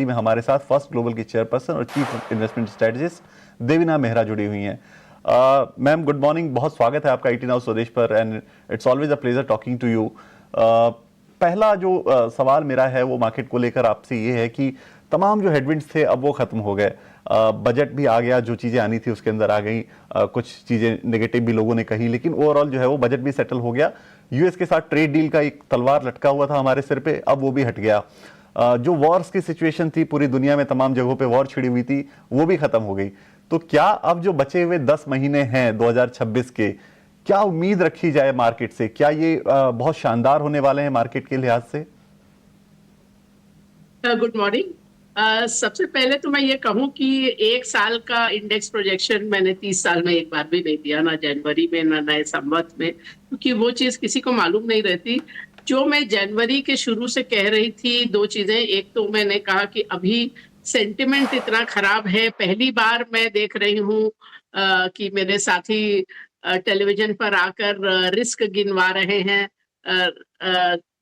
में हमारे साथ फर्स्ट ग्लोबल की चेयरपर्सन और chief investment strategist Devina Mehra जुड़ी हुई हैं। मैम गुड मॉर्निंग, बहुत स्वागत है आपका 18 हाउस स्वदेश पर and it's always a pleasure talking to you. पहला जो सवाल मेरा है वो मार्केट को लेकर आपसे ये है कि तमाम जो हेडविंड्स थे अब वो खत्म हो गए, बजट भी आ गया, जो चीजें आनी थी उसके अंदर आ गई, कुछ चीजें नेगेटिव भी लोगों ने कही, लेकिन ओवरऑल जो है वो बजट भी सेटल हो गया। यूएस के साथ ट्रेड डील का एक तलवार लटका हुआ था हमारे सिर पे, अब वो भी हट गया। जो वॉर्स की सिचुएशन थी पूरी दुनिया में, तमाम जगहों पे वॉर छिड़ी हुई थी, वो भी खत्म हो गई। तो क्या अब जो बचे हुए 10 महीने हैं 2026 के, क्या उम्मीद रखी जाए मार्केट से? क्या ये बहुत शानदार होने वाले हैं मार्केट के लिहाज से? Good morning. सबसे पहले तो मैं ये कहूँ कि एक साल का इंडेक्स प्रोजेक्शन मैंने 30 साल में एक बार भी नहीं दिया, ना जनवरी में ना नए संवत में, क्योंकि वो चीज़ किसी को मालूम नहीं रहती। जो मैं जनवरी के शुरू से कह रही थी, दो चीज़ें। एक तो मैंने कहा कि अभी सेंटिमेंट इतना खराब है। पहली बार मैं देख रही हूँ कि मेरे साथी टेलीविजन पर आकर रिस्क गिनवा रहे हैं।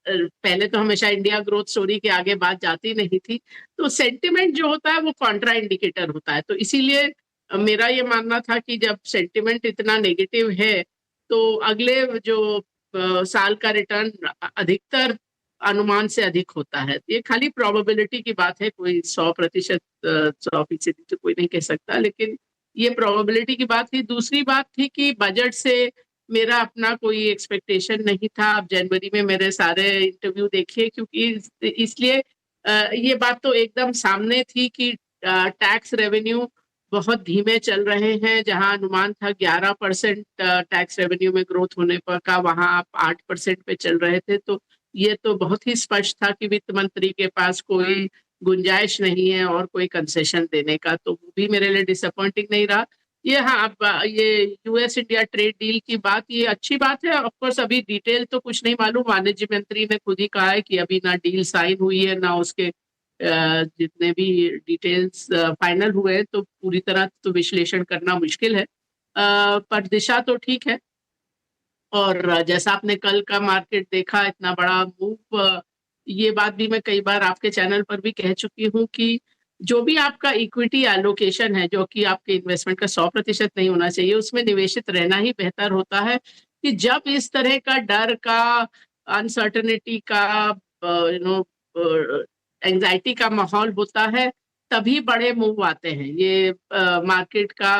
पहले तो हमेशा इंडिया ग्रोथ स्टोरी के आगे बात जाती नहीं थी। तो सेंटिमेंट जो होता है वो कॉन्ट्रा इंडिकेटर होता है। तो इसीलिए मेरा ये मानना था कि जब सेंटिमेंट इतना नेगेटिव है तो अगले जो साल का रिटर्न अधिकतर अनुमान से अधिक होता है। ये खाली प्रोबेबिलिटी की बात है, कोई 100%, 100% तो कोई नहीं कह सकता, लेकिन ये प्रोबेबिलिटी की बात थी। दूसरी बात थी कि बजट से मेरा अपना कोई एक्सपेक्टेशन नहीं था। अब जनवरी में मेरे सारे इंटरव्यू देखिए, क्योंकि इसलिए ये बात तो एकदम सामने थी कि टैक्स रेवेन्यू बहुत धीमे चल रहे हैं। जहां अनुमान था 11% टैक्स रेवेन्यू में ग्रोथ होने पर का, वहां आप 8% पे चल रहे थे। तो ये तो बहुत ही स्पष्ट था कि वित्त मंत्री के पास कोई गुंजाइश नहीं है और कोई कंसेशन देने का। तो वो भी मेरे लिए डिसअपॉइंटिंग नहीं रहा। ये हाँ, अब ये यूएस इंडिया ट्रेड डील की बात, ये अच्छी बात है। ऑफ कोर्स अभी डिटेल तो कुछ नहीं मालूम। वाणिज्य मंत्री ने खुद ही कहा है कि अभी ना डील साइन हुई है, ना उसके जितने भी डिटेल्स फाइनल हुए हैं। तो पूरी तरह तो विश्लेषण करना मुश्किल है, पर दिशा तो ठीक है। और जैसा आपने कल का मार्केट देखा, इतना बड़ा मूव, ये बात भी मैं कई बार आपके चैनल पर भी कह चुकी हूँ कि जो भी आपका इक्विटी एलोकेशन है, जो कि आपके इन्वेस्टमेंट का 100% नहीं होना चाहिए, उसमें निवेशित रहना ही बेहतर होता है। कि जब इस तरह का डर का, अनसर्टेनिटी का, यू नो, एंजाइटी का माहौल होता है, तभी बड़े मूव आते हैं। ये मार्केट का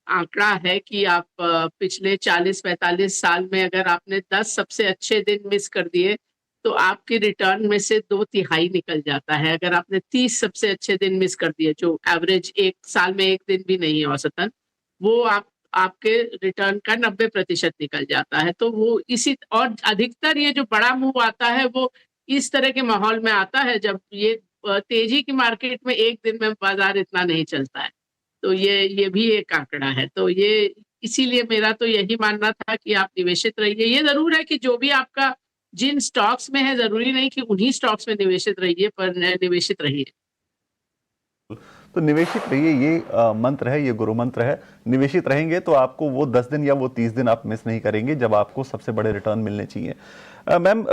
आंकड़ा है कि आप पिछले 40-45 साल में अगर आपने 10 सबसे अच्छे दिन मिस कर दिए तो आपके रिटर्न में से 2/3 निकल जाता है। अगर आपने 30 सबसे अच्छे दिन मिस कर दिए, जो एवरेज एक साल में एक दिन भी नहीं है औसतन, वो आपके रिटर्न का 90% निकल जाता है। तो वो इसी, और अधिकतर ये जो बड़ा मूव आता है वो इस तरह के माहौल में आता है जब ये तेजी की मार्केट में एक दिन में बाजार इतना नहीं चलता है। तो ये भी एक आंकड़ा है। तो ये इसीलिए मेरा तो यही मानना था कि आप निवेशित रहिए। ये जरूर है कि जो भी आपका जिन स्टॉक्स में है, जरूरी नहीं कि उन्हीं स्टॉक्स में निवेशित रहिए, पर निवेशित रहिए। तो निवेशित रहिए, ये मंत्र है, ये गुरु मंत्र है। निवेशित रहेंगे तो आपको वो 10 दिन या वो 30 दिन आप मिस नहीं करेंगे जब आपको सबसे बड़े रिटर्न मिलने चाहिए। मैम,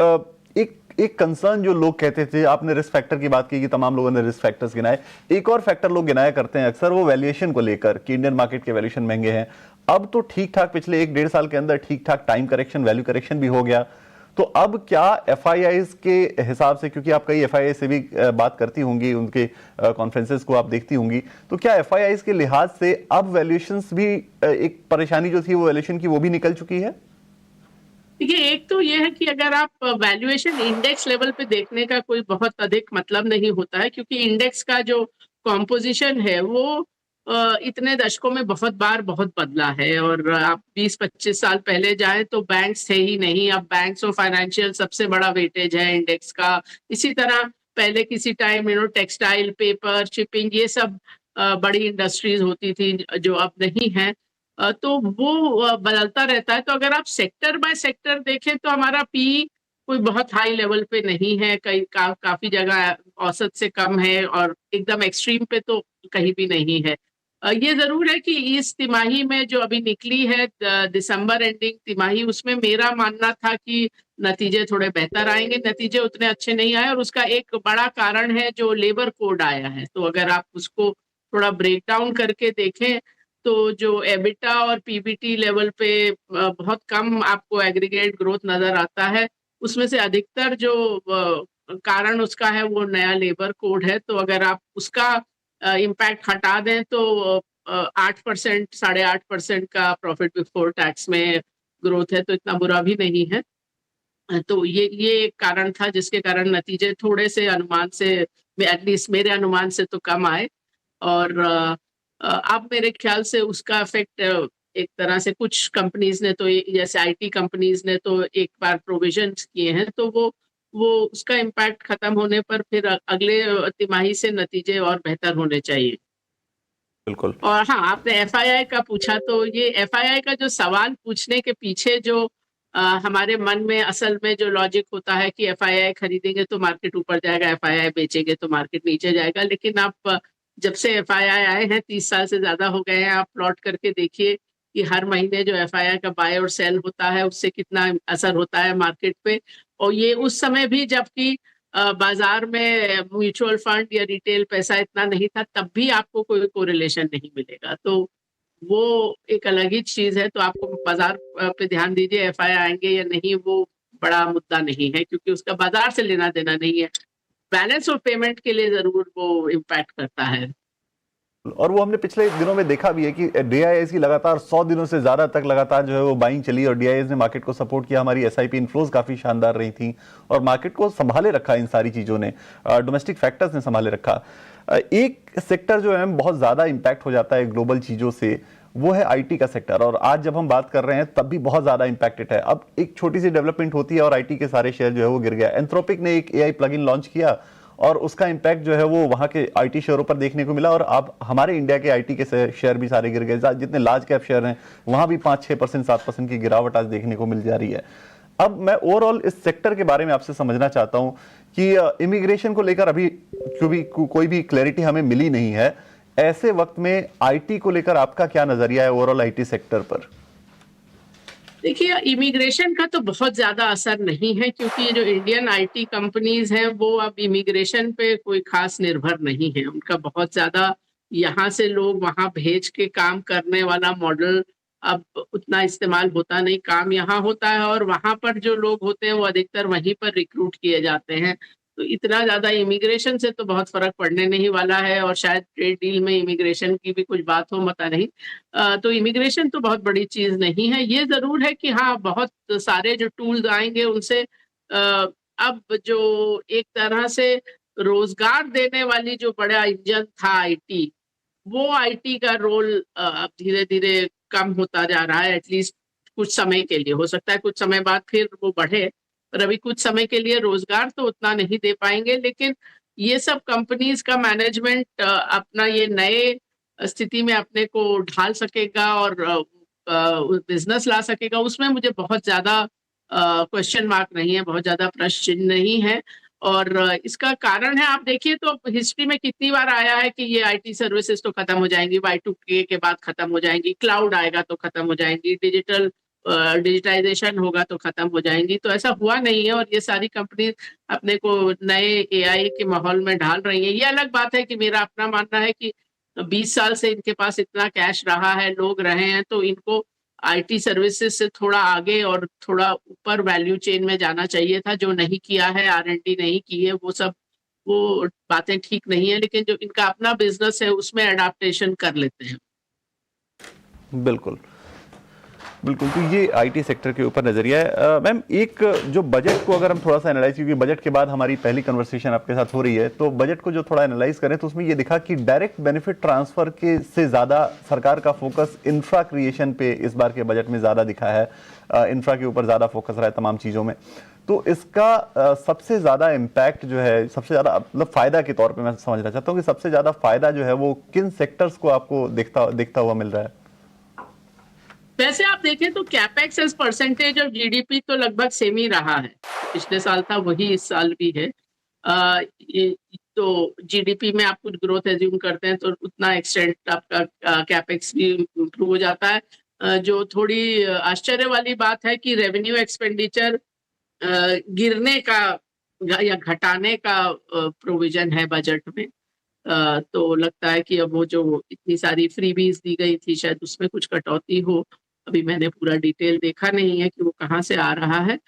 एक एक कंसर्न जो लोग कहते थे, आपने रिस्क फैक्टर की बात की कि तमाम लोगों ने रिस्क फैक्टर्स गिनाए, एक और फैक्टर लोग गिनाया करते हैं अक्सर, वो वैल्यूएशन को लेकर कि इंडियन मार्केट के वैल्यूएशन महंगे हैं। अब तो ठीक ठाक पिछले 1-1.5 साल के अंदर ठीक ठाक टाइम करेक्शन, वैल्यू करेक्शन भी हो गया। तो अब क्या एफआईआईज के हिसाब से, क्योंकि आप कई एफआईआई से भी बात करती होंगी, उनके कॉन्फ्रेंसेस को आप देखती होंगी, तो क्या एफआईआईज के लिहाज से अब वैल्यूएशंस भी, एक परेशानी जो थी वो वैल्यूएशन की, वो भी निकल चुकी है? देखिए, एक तो ये है कि अगर आप वैल्यूएशन इंडेक्स लेवल पे देखने का कोई बहुत अधिक मतलब नहीं होता है, क्योंकि इंडेक्स का जो कॉम्पोजिशन है वो इतने दशकों में बहुत बार बहुत बदला है। और आप 20-25 साल पहले जाएं तो बैंक्स थे ही नहीं। अब बैंक्स और फाइनेंशियल सबसे बड़ा वेटेज है इंडेक्स का। इसी तरह पहले किसी टाइम टेक्सटाइल, पेपर, शिपिंग, ये सब बड़ी इंडस्ट्रीज होती थी जो अब नहीं है। तो वो बदलता रहता है। तो अगर आप सेक्टर बाय सेक्टर देखें तो हमारा पी कोई बहुत हाई लेवल पे नहीं है, काफी जगह औसत से कम है, और एकदम एक्सट्रीम पे तो कहीं भी नहीं है। ये जरूर है कि इस तिमाही में जो अभी निकली है दिसंबर एंडिंग तिमाही, उसमें मेरा मानना था कि नतीजे थोड़े बेहतर आएंगे। नतीजे उतने अच्छे नहीं आए और उसका एक बड़ा कारण है जो लेबर कोड आया है। तो अगर आप उसको थोड़ा ब्रेक डाउन करके देखें तो जो एबिटा और पीबीटी लेवल पे बहुत कम आपको एग्रीगेट ग्रोथ नजर आता है। उसमें से अधिकतर जो कारण उसका है वो नया लेबर कोड है। तो अगर आप उसका इम्पैक्ट हटा दें तो 8%, 8.5% का प्रॉफिट बिफोर टैक्स में ग्रोथ है, तो इतना बुरा भी नहीं है। तो ये एक कारण था जिसके कारण नतीजे थोड़े से अनुमान से, एटलीस्ट मेरे अनुमान से तो कम आए। और अब मेरे ख्याल से उसका इफेक्ट एक तरह से कुछ कंपनीज ने तो, जैसे आईटी कंपनीज ने तो एक बार प्रोविजंस किए हैं, तो वो उसका इम्पैक्ट खत्म होने पर फिर अगले तिमाही से नतीजे और बेहतर होने चाहिए। बिल्कुल। और हाँ, आपने एफआईआई का पूछा, तो ये एफआईआई का जो सवाल पूछने के पीछे जो हमारे मन में असल में जो लॉजिक होता है कि एफआईआई खरीदेंगे तो मार्केट ऊपर जाएगा, एफआईआई बेचेंगे तो मार्केट नीचे जाएगा। लेकिन आप जब से एफआईआई आए हैं, 30 साल से ज्यादा हो गए हैं, आप प्लॉट करके देखिए कि हर महीने जो एफआईआई का बाय और सेल होता है उससे कितना असर होता है मार्केट पे। और ये उस समय भी जबकि बाजार में म्यूचुअल फंड या रिटेल पैसा इतना नहीं था, तब भी आपको कोई कोरिलेशन नहीं मिलेगा। तो वो एक अलग ही चीज है। तो आपको बाजार पे ध्यान दीजिए, एफआईआई आएंगे या नहीं वो बड़ा मुद्दा नहीं है, क्योंकि उसका बाजार से लेना देना नहीं है। बैलेंस ऑफ पेमेंट के लिए जरूर वो इम्पैक्ट करता है। और वो हमने पिछले दिनों में देखा भी है कि डीआईएस की लगातार 100 दिनों से ज्यादा तक लगातार जो है वो बाइंग चली और डीआईएस ने मार्केट को सपोर्ट किया। हमारी एसआईपी इनफ्लोज काफी शानदार रही थी और मार्केट को संभाले रखा इन सारी चीजों ने, डोमेस्टिक फैक्टर्स ने संभाले रखा। एक सेक्टर जो है बहुत ज्यादा इंपैक्ट हो जाता है ग्लोबल चीजों से, वो है आईटी का सेक्टर। और आज जब हम बात कर रहे हैं तब भी बहुत ज्यादा इंपैक्टेड है। अब एक छोटी सी डेवलपमेंट होती है और आईटी के सारे शेयर जो है वो गिर गया। एंथ्रोपिक ने एक एआई प्लगइन लॉन्च किया और उसका इंपैक्ट जो है वो वहां के आईटी शेयरों पर देखने को मिला। और अब हमारे इंडिया के आईटी के शेयर भी सारे गिर गए। जितने लार्ज कैप शेयर हैं वहां भी 5-6%, 7% की गिरावट आज देखने को मिल जा रही है। अब मैं ओवरऑल इस सेक्टर के बारे में आपसे समझना चाहता हूं कि इमिग्रेशन को लेकर अभी कोई भी क्लैरिटी हमें मिली नहीं है। ऐसे वक्त में आईटी को लेकर आपका क्या नजरिया है ओवरऑल आईटी सेक्टर पर? देखिए, इमिग्रेशन का तो बहुत ज्यादा असर नहीं है, क्योंकि जो इंडियन आईटी कंपनीज हैं वो अब इमिग्रेशन पे कोई खास निर्भर नहीं है। उनका बहुत ज्यादा यहाँ से लोग वहां भेज के काम करने वाला मॉडल अब उतना इस्तेमाल होता नहीं। काम यहाँ होता है और वहां पर जो लोग होते हैं वो अधिकतर वहीं पर रिक्रूट किए जाते हैं। तो इतना ज्यादा इमिग्रेशन से तो बहुत फर्क पड़ने नहीं वाला है। और शायद ट्रेड डील में इमिग्रेशन की भी कुछ बात हो, पता नहीं। तो इमिग्रेशन तो बहुत बड़ी चीज नहीं है। ये जरूर है कि हाँ, बहुत सारे जो टूल्स आएंगे उनसे अब जो एक तरह से रोजगार देने वाली जो बड़ा इंजन था आईटी, वो आईटी का रोल अब धीरे धीरे कम होता जा रहा है। एटलीस्ट कुछ समय के लिए। हो सकता है कुछ समय बाद फिर वो बढ़े, पर अभी कुछ समय के लिए रोजगार तो उतना नहीं दे पाएंगे। लेकिन ये सब कंपनीज का मैनेजमेंट अपना ये नए स्थिति में अपने को ढाल सकेगा और बिजनेस ला सकेगा, उसमें मुझे बहुत ज्यादा क्वेश्चन मार्क नहीं है, बहुत ज्यादा प्रश्न चिन्ह नहीं है। और इसका कारण है, आप देखिए तो हिस्ट्री में कितनी बार आया है कि ये आईटी सर्विसेज तो खत्म हो जाएंगी, Y2K के बाद खत्म हो जाएंगी, क्लाउड आएगा तो खत्म हो जाएंगी, डिजिटाइजेशन होगा तो खत्म हो जाएंगी। तो ऐसा हुआ नहीं है और ये सारी कंपनी अपने को नए एआई के माहौल में ढाल रही है। ये अलग बात है कि मेरा अपना मानना है कि 20 साल से इनके पास इतना कैश रहा है, लोग रहे हैं, तो इनको आईटी सर्विसेज से थोड़ा आगे और थोड़ा ऊपर वैल्यू चेन में जाना चाहिए था। जो नहीं किया है, R&D नहीं की है, वो बातें ठीक नहीं है। लेकिन जो इनका अपना बिजनेस है उसमें अडाप्टेशन कर लेते हैं। बिल्कुल बिल्कुल। तो ये आईटी सेक्टर के ऊपर नजरिया है। मैम, एक जो बजट को अगर हम थोड़ा सा एनालाइज, क्योंकि बजट के बाद हमारी पहली कन्वर्सेशन आपके साथ हो रही है, तो बजट को जो थोड़ा एनालाइज करें तो उसमें ये दिखा कि डायरेक्ट बेनिफिट ट्रांसफर के से ज्यादा सरकार का फोकस इंफ्रा क्रिएशन पे इस बार के बजट में ज्यादा दिखा है। इंफ्रा के ऊपर ज्यादा फोकस रहा है तमाम चीजों में। तो इसका सबसे ज्यादा इम्पैक्ट जो है, सबसे ज्यादा मतलब फायदा के तौर पर मैं समझना चाहता हूँ कि सबसे ज्यादा फायदा जो है वो किन सेक्टर्स को आपको दिखता हुआ मिल रहा है? वैसे आप देखें तो capex as percentage of GDP तो लगभग सेम ही रहा है। पिछले साल था वही इस साल भी है। तो जीडीपी में आप कुछ ग्रोथ एज्यूम करते हैं तो उतना एक्सटेंट आपका कैपेक्स भी इम्प्रूव हो जाता है। जो थोड़ी आश्चर्य वाली बात है कि रेवेन्यू एक्सपेंडिचर गिरने का या घटाने का प्रोविजन है बजट में। तो लगता है कि अब वो जो इतनी सारी फ्रीबीज दी गई थी शायद उसमें कुछ कटौती हो। अभी मैंने पूरा डिटेल देखा नहीं है कि वो कहाँ से आ रहा है।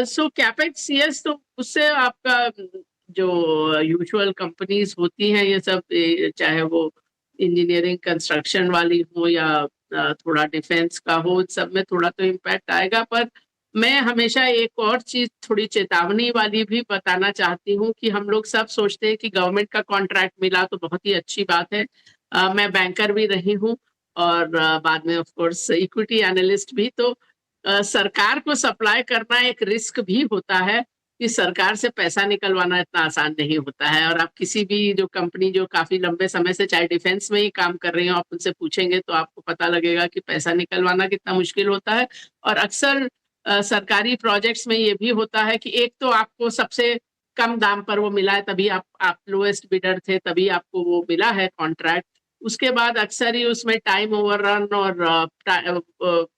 सो कैपेक्स यस, तो उससे आपका जो यूजुअल कंपनीज होती हैं ये सब, चाहे वो इंजीनियरिंग कंस्ट्रक्शन वाली हो या थोड़ा डिफेंस का हो, सब में थोड़ा तो इम्पैक्ट आएगा। पर मैं हमेशा एक और चीज थोड़ी चेतावनी वाली भी बताना चाहती हूँ कि हम लोग सब सोचते हैं कि गवर्नमेंट का कॉन्ट्रैक्ट मिला तो बहुत ही अच्छी बात है। मैं बैंकर भी रही हूँ और बाद में ऑफ कोर्स इक्विटी एनालिस्ट भी। तो सरकार को सप्लाई करना एक रिस्क भी होता है कि सरकार से पैसा निकलवाना इतना आसान नहीं होता है। और आप किसी भी जो कंपनी जो काफी लंबे समय से चाहे डिफेंस में ही काम कर रही हो, आप उनसे पूछेंगे तो आपको पता लगेगा कि पैसा निकलवाना कितना मुश्किल होता है। और अक्सर सरकारी प्रोजेक्ट्स में ये भी होता है कि एक तो आपको सबसे कम दाम पर वो मिला है, तभी आप लोएस्ट बिडर थे, तभी आपको वो मिला है कॉन्ट्रैक्ट। उसके बाद अक्सर ही उसमें टाइम ओवररन और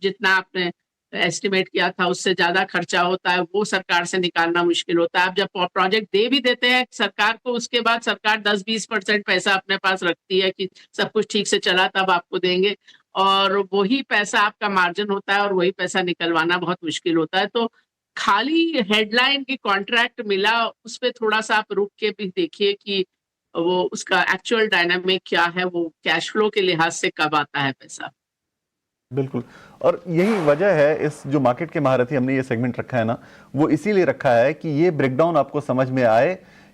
जितना आपने एस्टिमेट किया था उससे ज्यादा खर्चा होता है, वो सरकार से निकालना मुश्किल होता है। आप जब प्रोजेक्ट दे भी देते हैं सरकार को, उसके बाद सरकार 10-20% पैसा अपने पास रखती है कि सब कुछ ठीक से चला तब आपको देंगे, और वही पैसा आपका मार्जिन होता है और वही पैसा निकलवाना बहुत मुश्किल होता है। तो खाली हेडलाइन की कॉन्ट्रैक्ट मिला उस पर थोड़ा सा आप रुक के भी देखिए कि वो उसका एक्चुअल डायनामिक क्या है, वो कैश फ्लो के लिहाज से कब आता है पैसा। बिल्कुल, और यही वजह है इस जो मार्केट के महारथी हमने ये सेगमेंट रखा है ना, वो इसीलिए रखा है कि ये ब्रेकडाउन आपको समझ में आए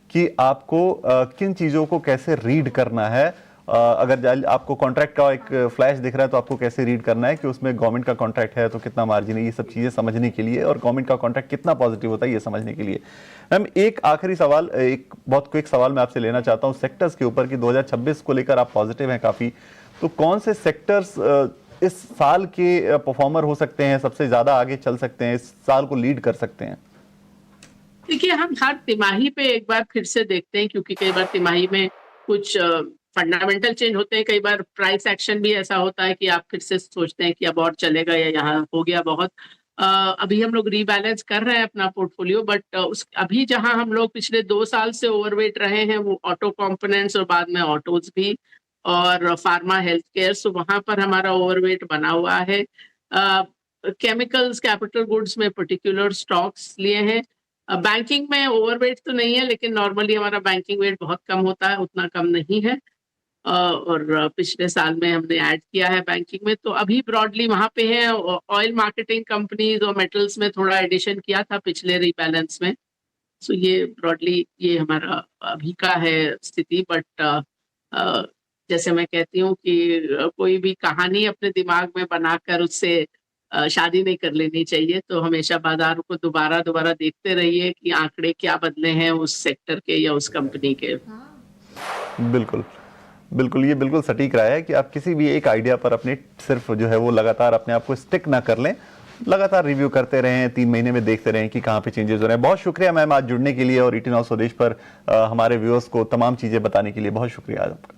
कि आपको किन चीज़ों को कैसे रीड करना है। अगर आपको कॉन्ट्रैक्ट का एक फ्लैश दिख रहा है तो आपको कैसे रीड करना है कि उसमें गवर्नमेंट का कॉन्ट्रैक्ट है तो कितना मार्जिन है, ये सब चीज़ें समझने के लिए, और गवर्नमेंट का कॉन्ट्रैक्ट कितना पॉजिटिव होता है ये समझने के लिए। मैम, एक आखिरी सवाल, एक बहुत क्विक सवाल मैं आपसे लेना चाहता हूँ सेक्टर्स के ऊपर कि 2026 को लेकर आप पॉजिटिव हैं काफ़ी, तो कौन से सेक्टर्स इस साल के परफॉर्मर हो सकते हैं, सबसे ज्यादा आगे चल सकते हैं, इस साल को लीड कर सकते हैं? देखिए, हम हर तिमाही पे एक बार फिर से देखते हैं क्योंकि कई बार तिमाही में कुछ फंडामेंटल चेंज होते हैं, कई बार प्राइस एक्शन भी ऐसा होता है कि आप फिर से सोचते हैं कि अब और चलेगा या यहाँ हो गया बहुत। अभी हम लोग रीबैलेंस कर रहे हैं अपना पोर्टफोलियो, बट उस अभी जहां हम लोग पिछले 2 साल से ओवरवेट रहे हैं वो ऑटो कंपोनेंट्स और बाद में ऑटोज भी और फार्मा हेल्थ केयर, सो वहां पर हमारा ओवरवेट बना हुआ है। केमिकल्स, कैपिटल गुड्स में पर्टिकुलर स्टॉक्स लिए हैं। बैंकिंग में ओवरवेट तो नहीं है, लेकिन नॉर्मली हमारा बैंकिंग वेट बहुत कम होता है, उतना कम नहीं है। और पिछले साल में हमने ऐड किया है बैंकिंग में, तो अभी ब्रॉडली वहां पे है। ऑयल मार्केटिंग कंपनीज और मेटल्स में थोड़ा एडिशन किया था पिछले रीबैलेंस में। सो ये ब्रॉडली ये हमारा अभी का है स्थिति। बट जैसे मैं कहती हूँ कि कोई भी कहानी अपने दिमाग में बनाकर उससे शादी नहीं कर लेनी चाहिए। तो हमेशा बाजार को दोबारा दोबारा देखते रहिए कि आंकड़े क्या बदले हैं उस सेक्टर के या उस कंपनी के। बिल्कुल बिल्कुल, ये बिल्कुल सटीक राय है कि आप किसी भी एक आइडिया पर अपने सिर्फ जो है वो लगातार अपने आप को स्टिक ना कर लें, लगातार रिव्यू करते रहें, 3 महीने में देखते रहें कि कहाँ पे चेंजेस हो रहे हैं। बहुत शुक्रिया मैम आज जुड़ने के लिए और ईटी नाउ स्वदेश पर हमारे व्यूअर्स को तमाम चीज़ें बताने के लिए बहुत शुक्रिया आपका।